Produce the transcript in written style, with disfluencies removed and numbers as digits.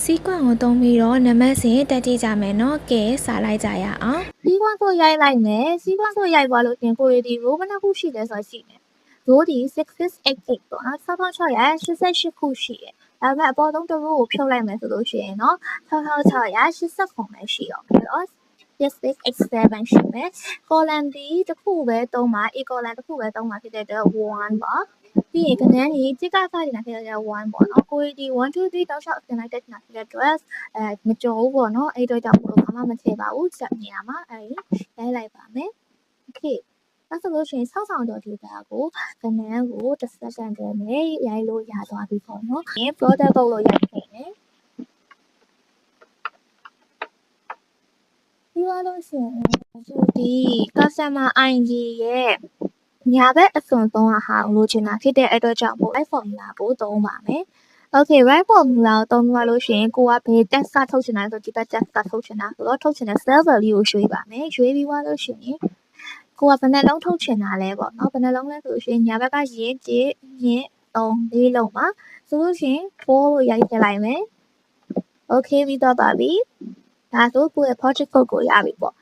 စီးကွန့်ကိုသုံးပြီးတော့နံပါတ်စဉ်တက်ကြည့်ကြမယ်နော်ကဲစာလိုက်ကြရအောင် စီးကွန့်ဆိုရိုက်လိုက်မယ်စီးကွန့်ဆိုရိုက်သွားလို့ရှင်ကိုရီဒီရိုးဘယ်နှခုရှိလဲဆိုတော့ရှိတယ်ရိုးဒီ6688ပေါ့နော်6688ခုရှိတယ်ဒါပေမဲ့အပေါ်ဆုံးတစ်ရိုးကိုဖြုတ်လိုက်မယ်ဆိုလို့ရှိရင်နော်6689ပဲရှိတော့မယ်နော်6687ရှိမယ် column ဒီတစ်ခုပဲသုံးပါ a column တစ်ခုပဲသုံးပါဖြစ်တဲ့အတွက်1ပါပြီးရင်ကဏ္ဍကြီးจิกကစားနေတာဖြစ်တဲ့1ပေါ့နော်ကိုရီဒီ1 2 3တောက်လျှောက်အပြင်လိုက်တက်နေတာဖြစ်တဲ့အတွက်မကြော်ဘူးပေါ့နော်အဲ့တော့ကြောင့်ဘာမှမထည့်ပါဘူးချက်နေရမှာအဲ့ရိုက်လိုက်ပါမယ် okay အဲ့ဆိုလို့ရှိရင်ဆောက်ဆောင်တော်ဒီတာကိုကဏ္ဍကိုတစ်စက္ကန့်တည်းနဲ့ရိုက်လို့ရသွားပြီပေါ့နော်ဒီ product ပုတ်လို့ရိုက်ခဲ့တယ်ပြီးသွားလို့ရှိရင်ဒီ customer ID ရဲ့ညာဘက်အစွန်သုံးဟာလိုချင်တာဖြစ်တဲ့အတွက်ကြောင့်မို့ right formula ကိုသုံးပါမယ် okay right formula ကိုသုံးသွားလို့ရှိရင်ကိုကဘယ် text ကထုတ်ချင်တာဆိုဒီဘက် text ကထုတ်ချင်တာဆိုတော့ထုတ်ချင်တဲ့ cell value ကိုရွေးပါမယ်ရွေးပြီးသွားလို့ရှိရင်ကိုကဘယ်နှလုံးထုတ်ချင်တာလဲပေါ့နော်ဘယ်နှလုံးလဲဆိုလို့ရှိရင်ညာဘက်ကရင်း1ရင်း3 4လုံးပါဆိုလို့ရှိရင်4ကိုရိုက်ထည့်လိုက်မယ် okay ပြီးတော့ပါပြီဒါဆိုကိုယ့်ရဲ့ project code ကိုရပြီပေါ့